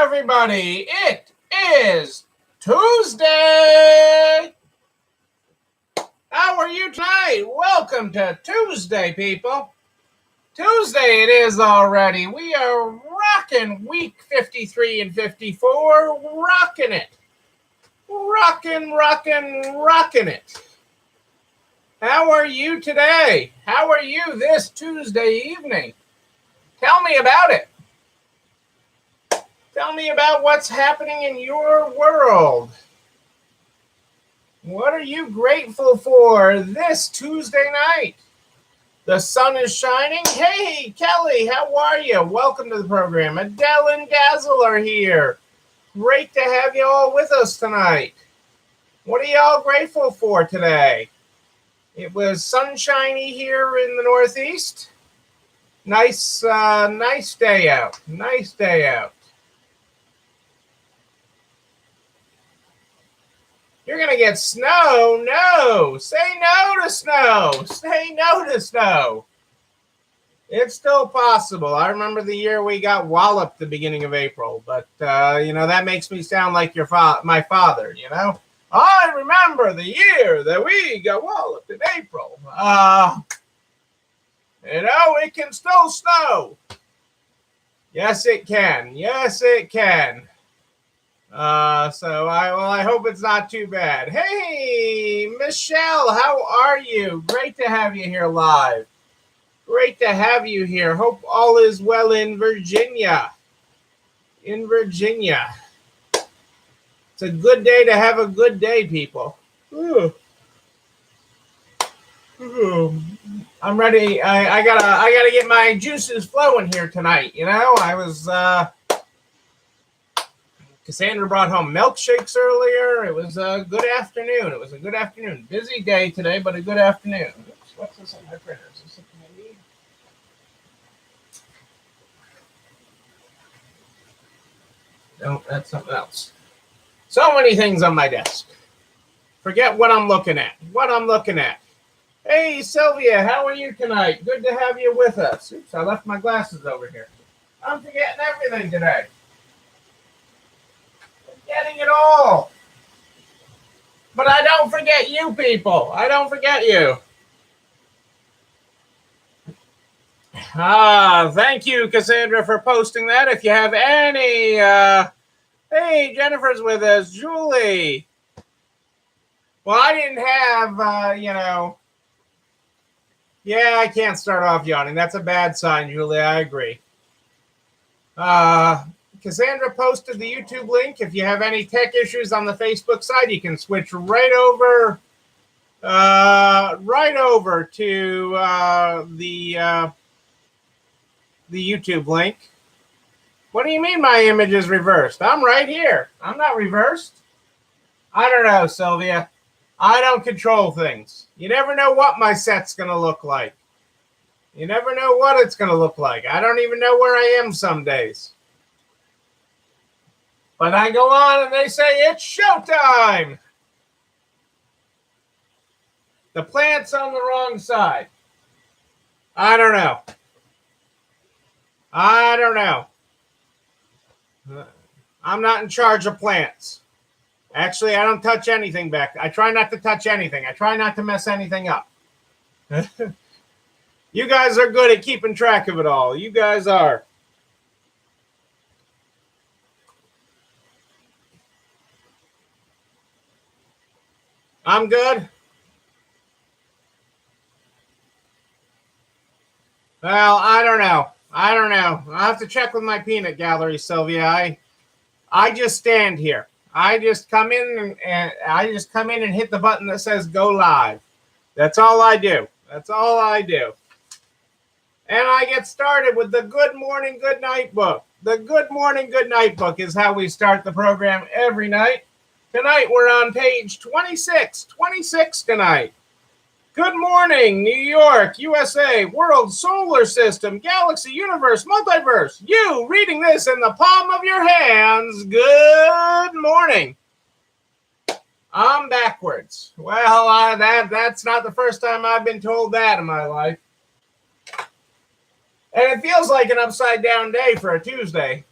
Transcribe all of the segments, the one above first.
everybody. It is Tuesday. How are you tonight? Welcome to Tuesday, people. Tuesday it is already. We are rocking week 53 and 54. Rocking it. Rocking it. How are you today? How are you this Tuesday evening? Tell me about it. Tell me about what's happening in your world. What are you grateful for this Tuesday night? The sun is shining. Hey, Kelly, how are you? Welcome to the program. Adele and Dazzle are here. Great to have you all with us tonight. What are y'all grateful for today? It was sunshiny here in the Northeast. Nice day out. Nice day out. You're going to get snow? No. Say no to snow. Say no to snow. It's still possible. I remember the year we got walloped the beginning of April. But, that makes me sound like my father, I remember the year that we got walloped in April. It can still snow. Yes, it can. Yes, it can. I hope it's not too bad. Hey, Michelle, how are you? Great to have you here live. Great to have you here. Hope all is well in Virginia. It's a good day to have a good day, people. Ooh. I'm ready. I gotta get my juices flowing here tonight. I was Cassandra brought home milkshakes earlier. It was a good afternoon. Busy day today, but a good afternoon. Oops, what's this on my printer? Is this something I need? No, that's something else. So many things on my desk. Forget what I'm looking at. Hey, Sylvia, how are you tonight? Good to have you with us. Oops, I left my glasses over here. I'm forgetting everything today. Forgetting it all. But I don't forget you people. I don't forget you. Thank you, Cassandra, for posting that. If you have any, hey, Jennifer's with us. Julie. Well, I didn't have, Yeah, I can't start off yawning. That's a bad sign, Julie. I agree. Cassandra posted the YouTube link. If you have any tech issues on the Facebook side, you can switch right over to the YouTube link. What do you mean my image is reversed? I'm right here. I'm not reversed. I don't know, Sylvia. I don't control things. You never know what my set's going to look like. You never know what it's going to look like. I don't even know where I am some days. But I go on and they say, it's showtime. The plant's on the wrong side. I don't know. I'm not in charge of plants. Actually, I don't touch anything back. I try not to touch anything. I try not to mess anything up. You guys are good at keeping track of it all. You guys are. I'm good. Well, I don't know. I'll have to check with my peanut gallery, Sylvia. I just stand here. I just come in and hit the button that says go live. That's all I do. And I get started with the Good Morning, Good Night book. The Good Morning, Good Night book is how we start the program every night. Tonight we're on page 26 tonight. Good morning, New York, USA, world, solar system, galaxy, universe, multiverse. You reading this in the palm of your hands. Good morning. I'm backwards. Well, that's not the first time I've been told that in my life. And it feels like an upside down day for a Tuesday.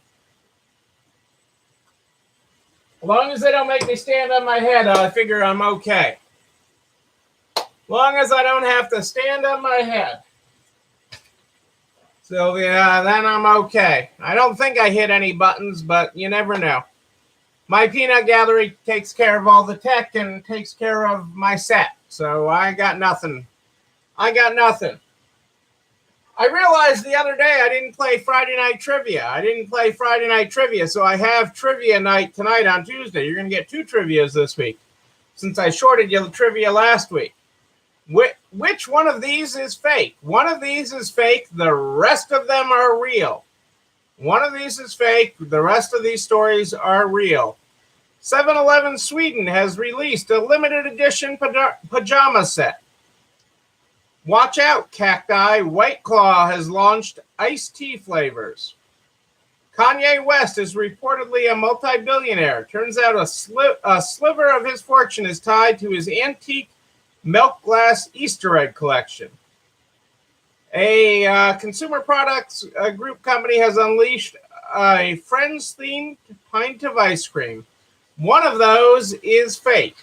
As long as they don't make me stand on my head, I figure I'm okay. As long as I don't have to stand on my head. So, yeah, then I'm okay. I don't think I hit any buttons, but you never know. My peanut gallery takes care of all the tech and takes care of my set. So I got nothing. I realized the other day I didn't play Friday Night Trivia. So I have trivia night tonight on Tuesday. You're going to get 2 trivias this week since I shorted you the trivia last week. Which one of these is fake? One of these is fake. The rest of them are real. One of these is fake. The rest of these stories are real. 7-Eleven Sweden has released a limited edition pajama set. Watch out, Cacti. White Claw has launched iced tea flavors. Kanye West is reportedly a multi-billionaire. Turns out a sliver of his fortune is tied to his antique milk glass Easter egg collection. A consumer products group company has unleashed a Friends-themed pint of ice cream. One of those is fake.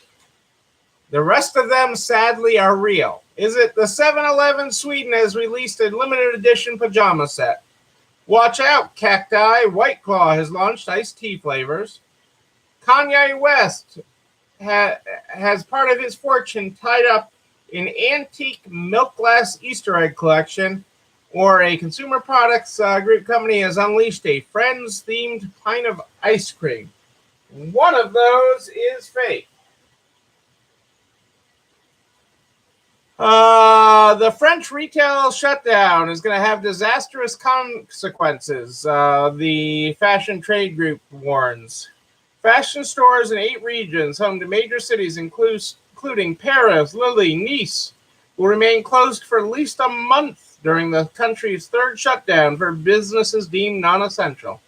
The rest of them, sadly, are real. Is it the 7-Eleven Sweden has released a limited edition pajama set? Watch out, Cacti. White Claw has launched iced tea flavors. Kanye West has part of his fortune tied up in antique milk glass Easter egg collection, or a consumer products group company has unleashed a Friends-themed pint of ice cream. One of those is fake. The French retail shutdown is going to have disastrous consequences, the Fashion Trade Group warns. Fashion stores in 8 regions home to major cities, including Paris, Lille, Nice, will remain closed for at least a month during the country's 3rd shutdown for businesses deemed non-essential.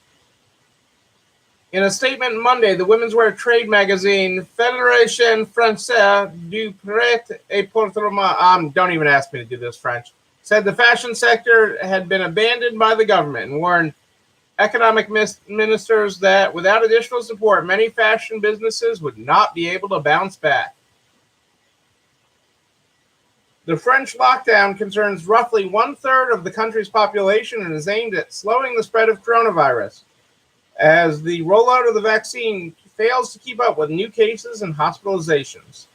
In a statement Monday, the women's wear trade magazine Fédération Française du Prêt-à-Porter, don't even ask me to do this French, said the fashion sector had been abandoned by the government and warned economic ministers that without additional support, many fashion businesses would not be able to bounce back. The French lockdown concerns roughly 1/3 of the country's population and is aimed at slowing the spread of coronavirus, as the rollout of the vaccine fails to keep up with new cases and hospitalizations.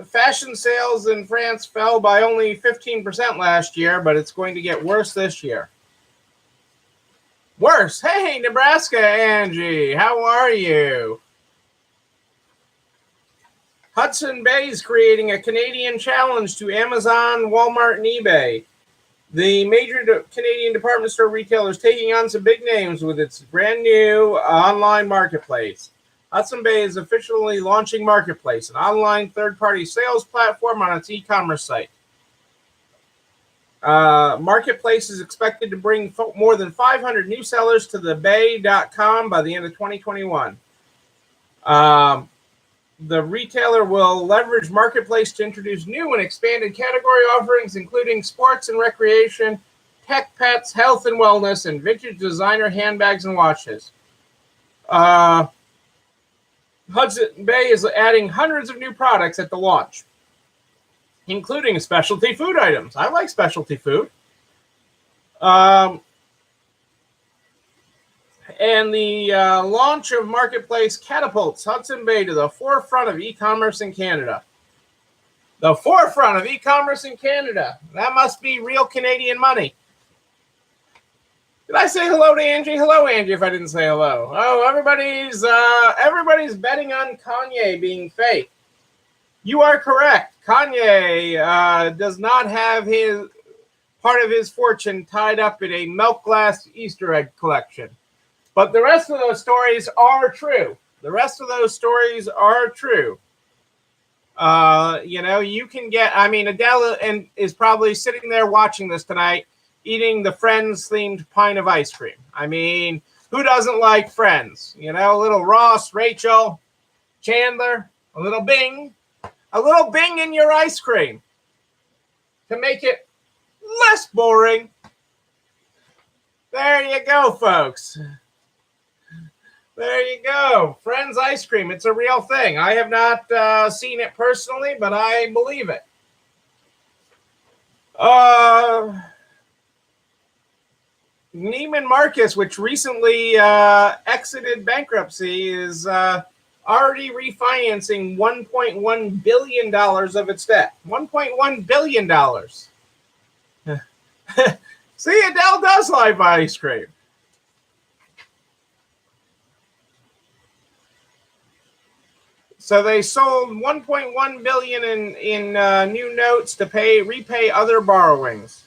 Fashion sales in France fell by only 15% last year, but it's going to get worse this year. Worse? Hey, Nebraska Angie, how are you? Hudson Bay is creating a Canadian challenge to Amazon, Walmart, and eBay. The major Canadian department store retailer is taking on some big names with its brand new online marketplace. Hudson Bay is officially launching Marketplace, an online third-party sales platform on its e-commerce site. Marketplace is expected to bring more than 500 new sellers to the bay.com by the end of 2021. The retailer will leverage Marketplace to introduce new and expanded category offerings, including sports and recreation, tech, pets, health and wellness, and vintage designer handbags and watches. Hudson Bay is adding hundreds of new products at the launch, including specialty food items. I like specialty food. And the launch of Marketplace catapults Hudson Bay to the forefront of e-commerce in Canada. The forefront of e-commerce in Canada. That must be real Canadian money. Did I say hello to Angie? Hello, Angie, if I didn't say hello. Oh, everybody's betting on Kanye being fake. You are correct. Kanye does not have his part of his fortune tied up in a milk glass Easter egg collection. But the rest of those stories are true. You can get, Adele is probably sitting there watching this tonight, eating the Friends-themed pint of ice cream. I mean, who doesn't like Friends? A little Ross, Rachel, Chandler, a little Bing in your ice cream to make it less boring. There you go, folks. There you go. Friends Ice Cream. It's a real thing. I have not seen it personally, but I believe it. Neiman Marcus, which recently exited bankruptcy, is already refinancing $1.1 billion of its debt. $1.1 billion. See, Adele does like ice cream. So they sold $1.1 billion in new notes to repay other borrowings.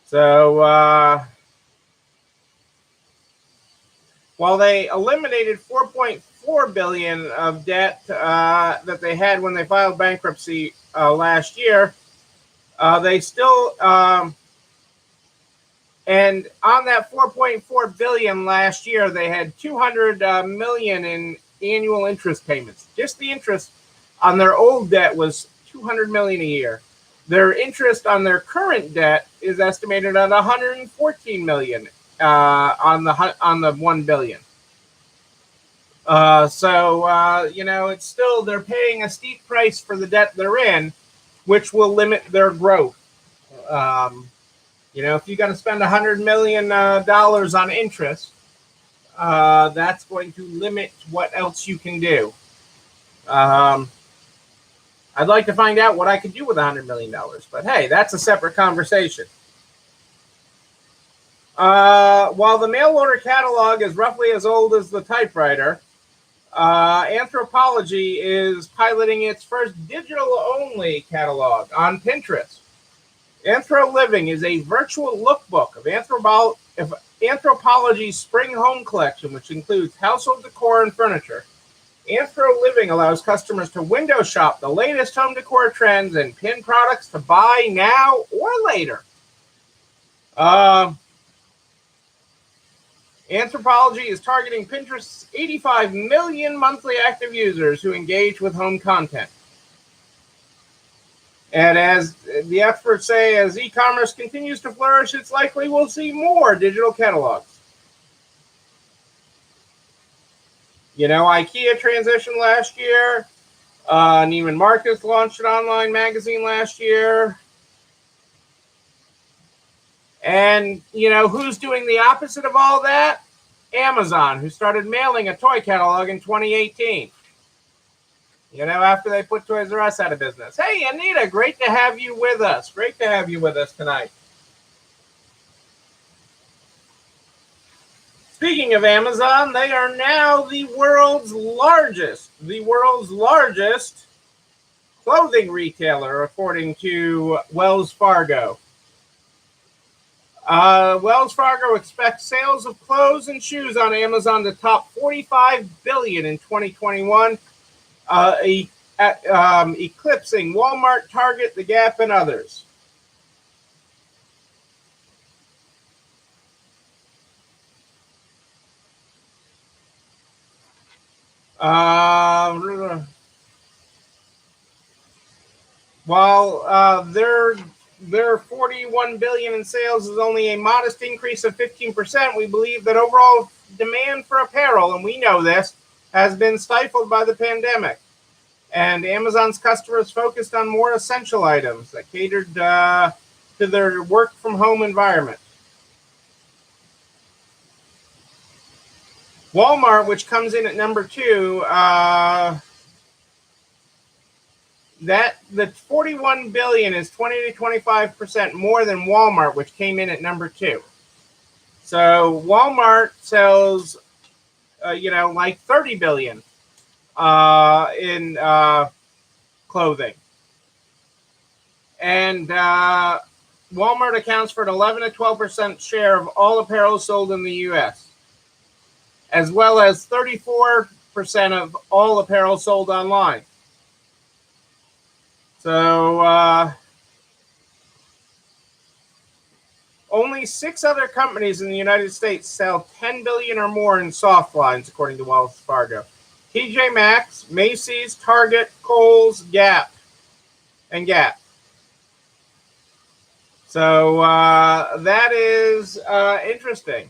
So while they eliminated $4.4 billion of debt that they had when they filed bankruptcy last year, they still and on that $4.4 billion last year, they had $200 million in annual interest payments. Just the interest on their old debt was $200 million a year. Their interest on their current debt is estimated at $114 million on the $1 billion. It's still, they're paying a steep price for the debt they're in, which will limit their growth. If you got to spend $100 million on interest, that's going to limit what else you can do. I'd like to find out what I could do with $100 million, but hey, that's a separate conversation. While the mail order catalog is roughly as old as the typewriter, Anthropology is piloting its first digital-only catalog on Pinterest. Anthro Living is a virtual lookbook of Anthropology's spring home collection, which includes household decor and furniture. Anthro Living allows customers to window shop the latest home decor trends and pin products to buy now or later. Anthropology is targeting Pinterest's 85 million monthly active users who engage with home content. And as the experts say, as e-commerce continues to flourish, it's likely we'll see more digital catalogs. IKEA transitioned last year. Neiman Marcus launched an online magazine last year. And, who's doing the opposite of all that? Amazon, who started mailing a toy catalog in 2018. After they put Toys R Us out of business. Hey, Anita, great to have you with us. Great to have you with us tonight. Speaking of Amazon, they are now the world's largest clothing retailer, according to Wells Fargo. Wells Fargo expects sales of clothes and shoes on Amazon to top $45 billion in 2021, eclipsing Walmart, Target, The Gap, and others. While their $41 billion in sales is only a modest increase of 15%, we believe that overall demand for apparel, and we know this, has been stifled by the pandemic. And Amazon's customers focused on more essential items that catered to their work-from-home environment. Walmart, which comes in at number 2, the $41 billion is 20 to 25% more than Walmart, which came in at number 2. So Walmart sells, like $30 billion in clothing, and Walmart accounts for an 11 to 12% share of all apparel sold in the U.S., as well as 34% of all apparel sold online. So only 6 other companies in the United States sell $10 billion or more in soft lines, according to Wells Fargo. TJ Maxx, Macy's, Target, Kohl's, Gap. So that is interesting.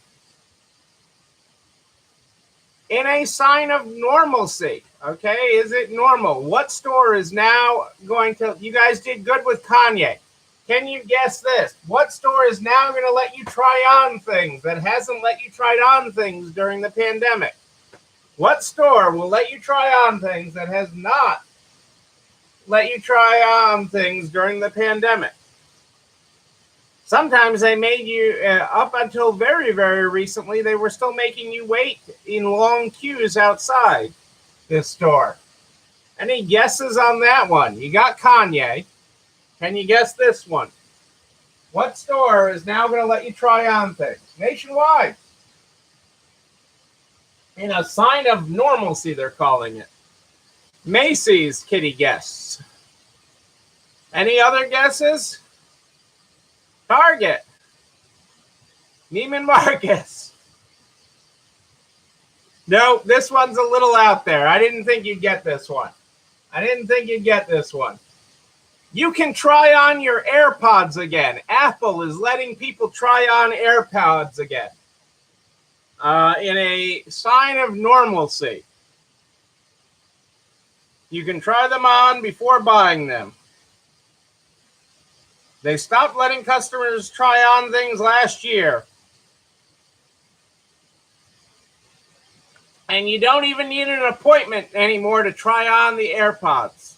In a sign of normalcy, okay, is it normal? What store is now going to, you guys did good with Kanye. Can you guess this? What store is now going to let you try on things that hasn't let you try on things during the pandemic? What store will let you try on things that has not let you try on things during the pandemic? Sometimes they made you, up until very, very recently, they were still making you wait in long queues outside this store. Any guesses on that one? You got Kanye. Can you guess this one? What store is now going to let you try on things? Nationwide. In a sign of normalcy, they're calling it. Macy's, Kitty guests. Any other guesses? Target. Neiman Marcus. No, this one's a little out there. I didn't think you'd get this one. You can try on your AirPods again. Apple is letting people try on AirPods again. In a sign of normalcy. You can try them on before buying them. They stopped letting customers try on things last year. And you don't even need an appointment anymore to try on the AirPods,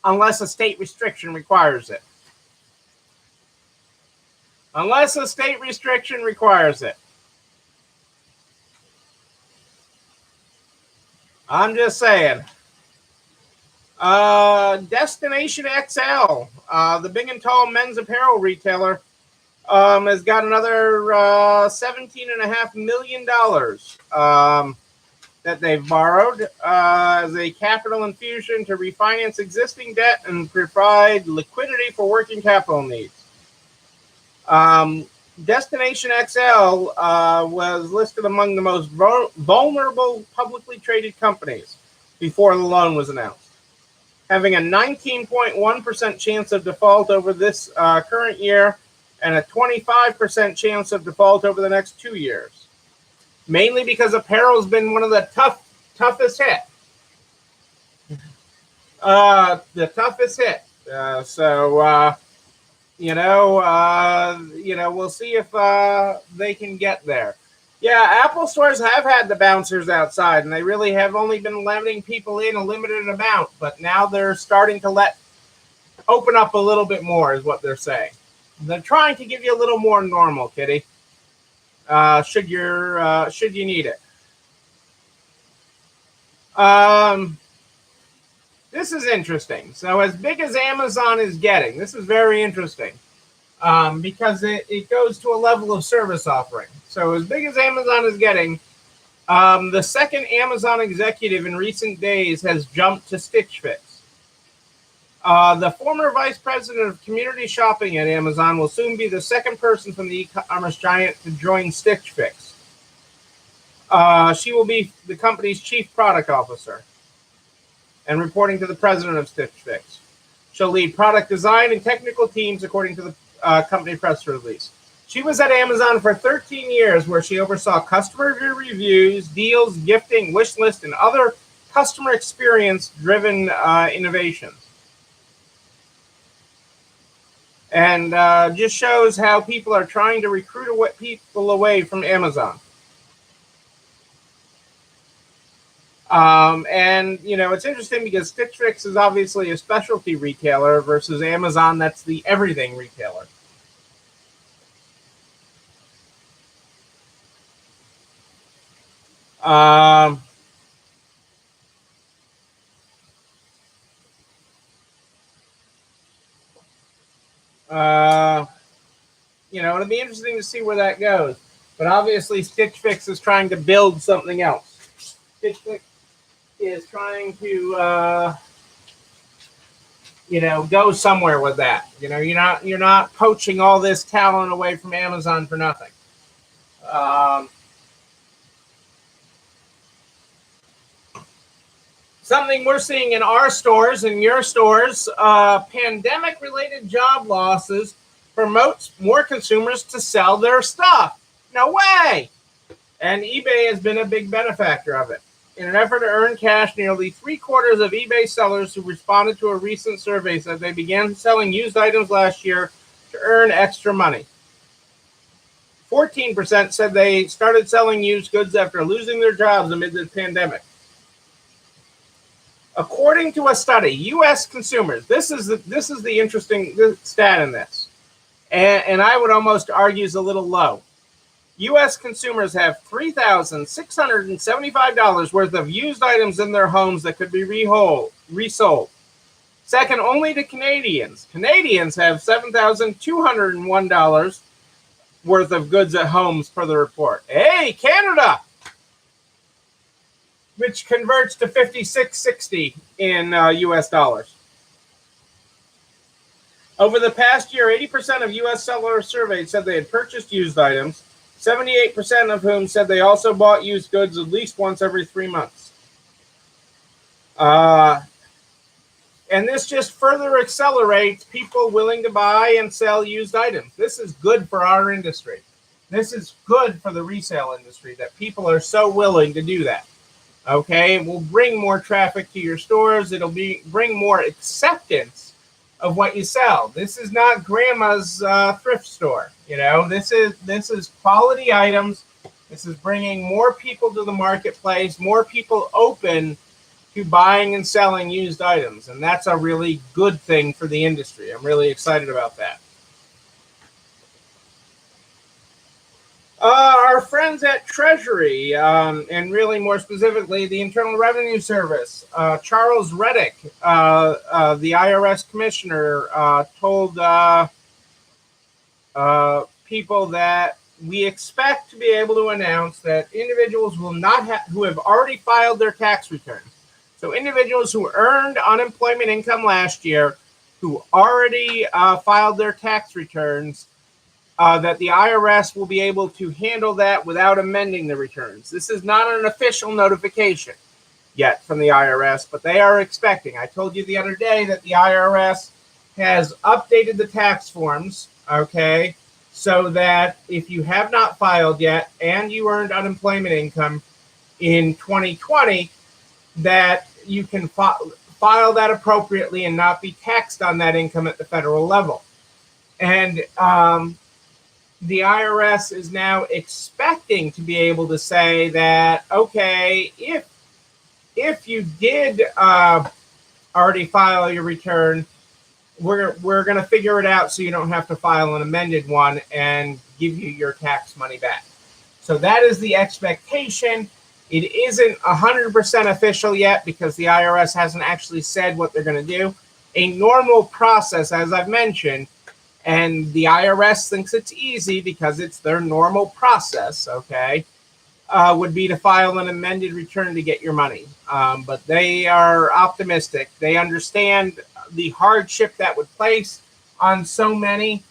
unless a state restriction requires it. I'm just saying. Destination XL, the big and tall men's apparel retailer, has got another $17.5 million that they've borrowed as a capital infusion to refinance existing debt and provide liquidity for working capital needs. Destination XL was listed among the most vulnerable publicly traded companies before the loan was announced, having a 19.1% chance of default over this current year and a 25% chance of default over the next 2 years. Mainly because apparel has been one of the toughest hit. The toughest hit. We'll see if they can get there. Yeah, Apple stores have had the bouncers outside, and they really have only been letting people in a limited amount. But now they're starting to open up a little bit more, is what they're saying. They're trying to give you a little more normal, Kitty. Should you need it. This is interesting. So as big as Amazon is getting, this is very interesting because it goes to a level of service offering. So as big as Amazon is getting, the second Amazon executive in recent days has jumped to Stitch Fix. The former vice president of community shopping at Amazon will soon be the second person from the e-commerce giant to join Stitch Fix. She will be the company's chief product officer and reporting to the president of Stitch Fix. She'll lead product design and technical teams, according to the company press release. She was at Amazon for 13 years, where she oversaw customer reviews, deals, gifting, wish list, and other customer experience-driven innovations. And just shows how people are trying to recruit people away from Amazon. And, it's interesting because Stitch Fix is obviously a specialty retailer versus Amazon, that's the everything retailer. It'll be interesting to see where that goes. But obviously, Stitch Fix is trying to build something else. Stitch Fix is trying to, go somewhere with that. You're not poaching all this talent away from Amazon for nothing. Something we're seeing in our stores and your stores, pandemic-related job losses promotes more consumers to sell their stuff. No way! And eBay has been a big benefactor of it. In an effort to earn cash, nearly 3/4 of eBay sellers who responded to a recent survey said they began selling used items last year to earn extra money. 14% said they started selling used goods after losing their jobs amid the pandemic. According to a study, U.S. consumers, this is the interesting stat in this, and I would almost argue is a little low. U.S. consumers have $3,675 worth of used items in their homes that could be resold. Second only to Canadians. Canadians have $7,201 worth of goods at homes per the report. Hey, Canada! Which converts to $56.60 in U.S. dollars. Over the past year, 80% of U.S. sellers surveyed said they had purchased used items, 78% of whom said they also bought used goods at least once every 3 months. And this just further accelerates people willing to buy and sell used items. This is good for our industry. This is good for the resale industry that people are so willing to do that. Okay, it will bring more traffic to your stores. It'll bring more acceptance of what you sell. This is not grandma's thrift store. You know, this is quality items. This is bringing more people to the marketplace, more people open to buying and selling used items, and that's a really good thing for the industry. I'm really excited about that. Our friends at Treasury, and really more specifically the Internal Revenue Service, Charles Reddick, the IRS commissioner, told people that we expect to be able to announce that individuals will not who have already filed their tax returns. So individuals who earned unemployment income last year, who already filed their tax returns, that the IRS will be able to handle that without amending the returns. This is not an official notification yet from the IRS, but they are expecting. I told you the other day that the IRS has updated the tax forms, okay, so that if you have not filed yet and you earned unemployment income in 2020, that you can file that appropriately and not be taxed on that income at the federal level. And the IRS is now expecting to be able to say that, okay, if you did already file your return, we're going to figure it out so you don't have to file an amended one and give you your tax money back. So that is the expectation. It isn't 100% official yet because the IRS hasn't actually said what they're going to do. A normal process, as I've mentioned, and the IRS thinks it's easy because it's their normal process, okay, would be to file an amended return to get your money. But they are optimistic. They understand the hardship that would place on so many,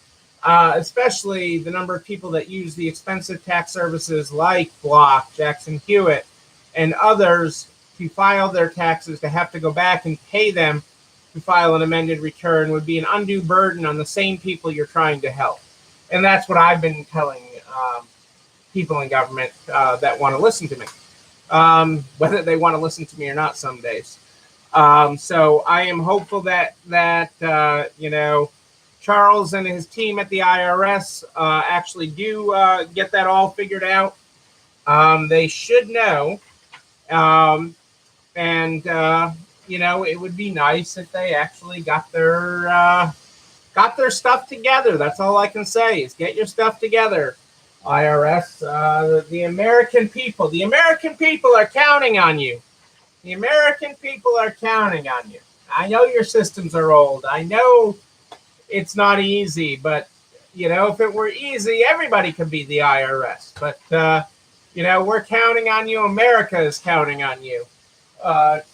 especially the number of people that use the expensive tax services like Block, Jackson Hewitt, and others to file their taxes, to have to go back and pay them to file an amended return would be an undue burden on the same people you're trying to help. And that's what I've been telling people in government that want to listen to me, whether they want to listen to me or not some days. So I am hopeful that Charles and his team at the IRS actually do get that all figured out. They should know. It would be nice if they actually got their stuff together. That's all I can say is get your stuff together, IRS. The American people are counting on you. The American people are counting on you. I know your systems are old. I know it's not easy, but if it were easy, everybody could be the IRS. But we're counting on you. America is counting on you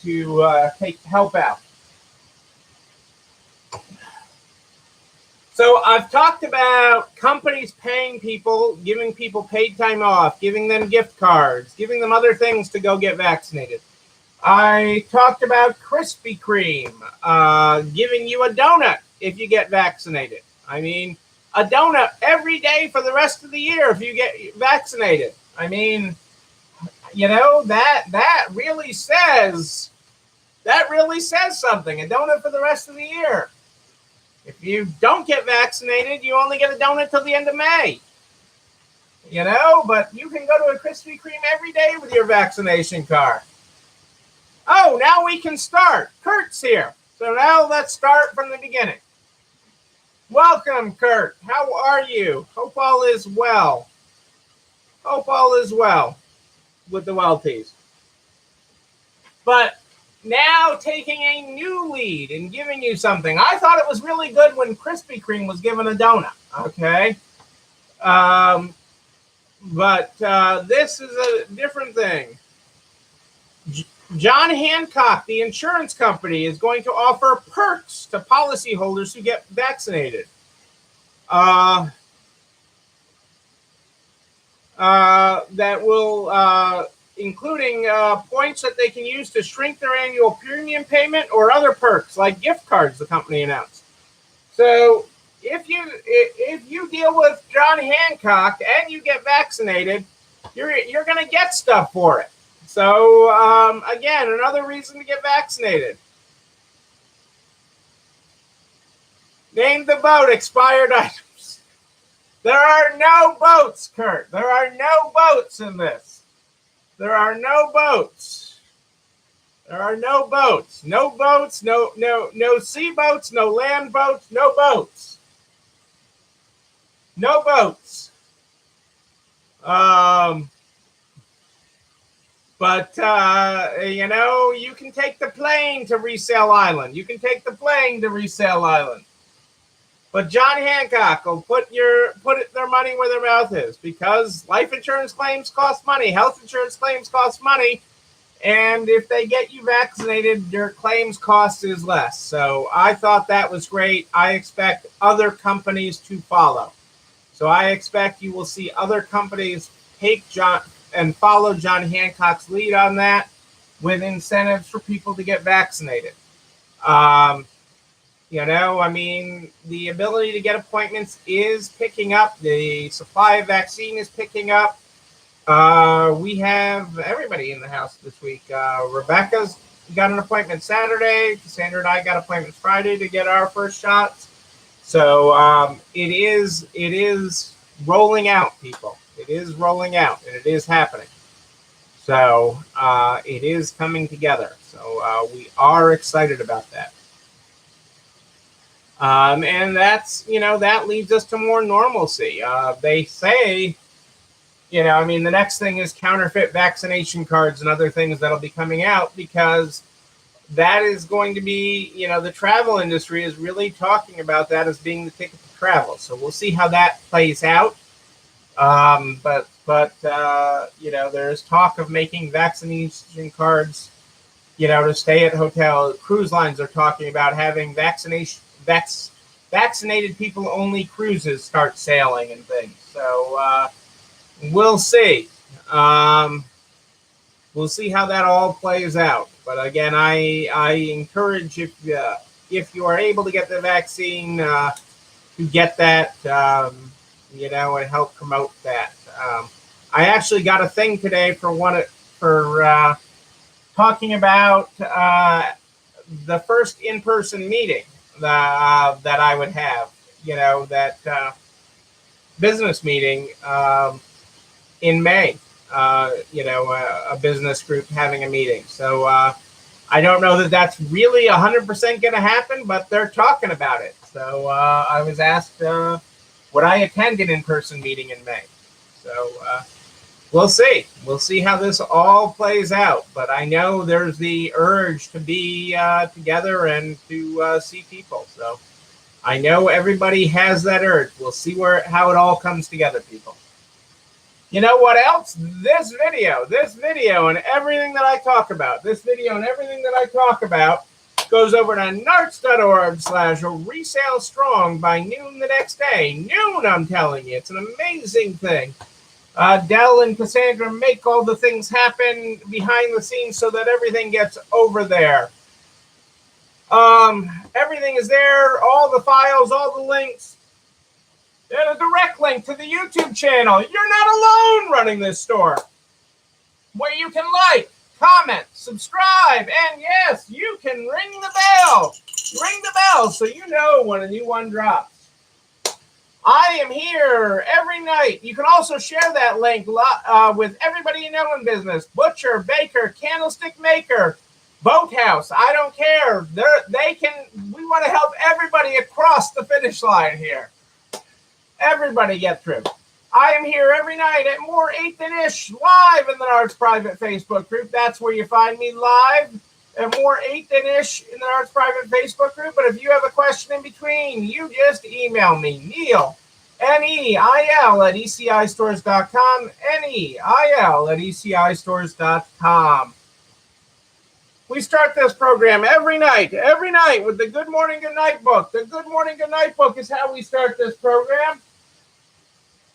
to help out. So I've talked about companies paying people, giving people paid time off, giving them gift cards, giving them other things to go get vaccinated. I talked about Krispy Kreme giving you a donut if you get vaccinated. I mean, a donut every day for the rest of the year if you get vaccinated. I mean, that really says something. A donut for the rest of the year. If you don't get vaccinated, you only get a donut till the end of May. But you can go to a Krispy Kreme every day with your vaccination card. Oh, now we can start. Kurt's here. So now let's start from the beginning. Welcome, Kurt. How are you? Hope all is well. Hope all is well with the Welties. But now taking a new lead and giving you something. I thought it was really good when Krispy Kreme was given a donut. Okay. But this is a different thing. John Hancock, the insurance company, is going to offer perks to policyholders who get vaccinated. That will, including points that they can use to shrink their annual premium payment or other perks like gift cards, the company announced. So if you deal with John Hancock and you get vaccinated, you're going to get stuff for it. So again, another reason to get vaccinated. Name the boat, expired items. There are no boats, Kurt. There are no boats in this. There are no boats. There are no boats. No boats, no sea boats, no land boats, no boats. No boats. But, you can take the plane to Resale Island. You can take the plane to Resale Island. But John Hancock will put their money where their mouth is, because life insurance claims cost money. Health insurance claims cost money. And if they get you vaccinated, your claims cost is less. So I thought that was great. I expect other companies to follow. So I expect you will see other companies take follow John Hancock's lead on that, with incentives for people to get vaccinated. The ability to get appointments is picking up. The supply of vaccine is picking up. We have everybody in the house this week. Rebecca's got an appointment Saturday. Cassandra and I got appointments Friday to get our first shots. So it is rolling out, people. It is rolling out, and it is happening. So it is coming together. So we are excited about that. And that's, that leads us to more normalcy. They say, the next thing is counterfeit vaccination cards and other things that'll be coming out, because that is going to be, the travel industry is really talking about that as being the ticket to travel. So we'll see how that plays out. But there's talk of making vaccination cards, to stay at hotel. Cruise lines are talking about having vaccinated people only cruises start sailing and things. So we'll see. We'll see how that all plays out. But again, I encourage, if you are able to get the vaccine, to get that, and help promote that. I actually got a thing today for talking about the first in-person meeting that I would have. That business meeting in May. A business group having a meeting. So I don't know that that's really 100% going to happen, but they're talking about it. So I was asked, would I attend an in-person meeting in May? So we'll see. We'll see how this all plays out. But I know there's the urge to be together and to see people. So I know everybody has that urge. We'll see how it all comes together, people. You know what else? This video and everything that I talk about, goes over to narts.org/resale strong by noon the next day. Noon, I'm telling you. It's an amazing thing. Dell and Cassandra make all the things happen behind the scenes so that everything gets over there. Everything is there, all the files, all the links. and a direct link to the YouTube channel. You're not alone running this store, where you can like, comment, subscribe, and yes, you can ring the bell. Ring the bell so you know when a new one drops. I am here every night. You can also share that link with everybody you know in business. Butcher, baker, candlestick maker, boathouse. I don't care. We want to help everybody across the finish line here. Everybody get through. I am here every night at more 8 than ish live in the Nards private Facebook group. That's where you find me live at more 8 than ish in the Nards private Facebook group. But if you have a question in between, you just email me, Neil, Neil at ECIstores.com, Neil at ECIstores.com. We start this program every night with the Good Morning, Good Night book. The Good Morning, Good Night book is how we start this program.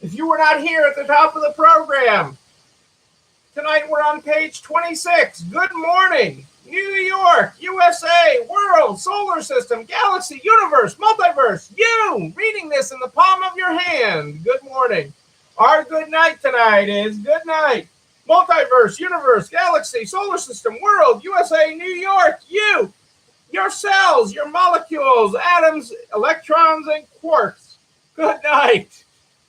If you were not here at the top of the program, tonight we're on page 26. Good morning, New York, USA, world, solar system, galaxy, universe, multiverse. You reading this in the palm of your hand. Good morning. Our good night tonight is good night. Multiverse, universe, galaxy, solar system, world, USA, New York, you, your cells, your molecules, atoms, electrons, and quarks. Good night.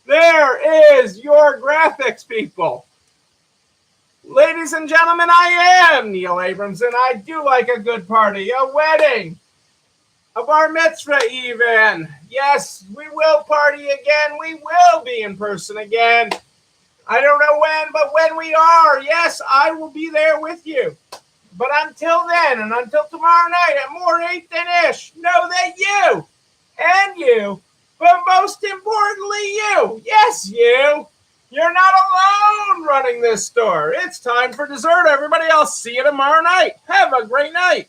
There is your graphics, people. Ladies and gentlemen, I am Neil Abrams, and I do like a good party, a wedding, a bar mitzvah even. Yes, we will party again. We will be in person again. I don't know when, but when we are, yes, I will be there with you. But until then, and until tomorrow night at more 8 than ish, know that you and you, but most importantly you, yes, you're not alone running this store. It's time for dessert, everybody. I'll see you tomorrow night. Have a great night.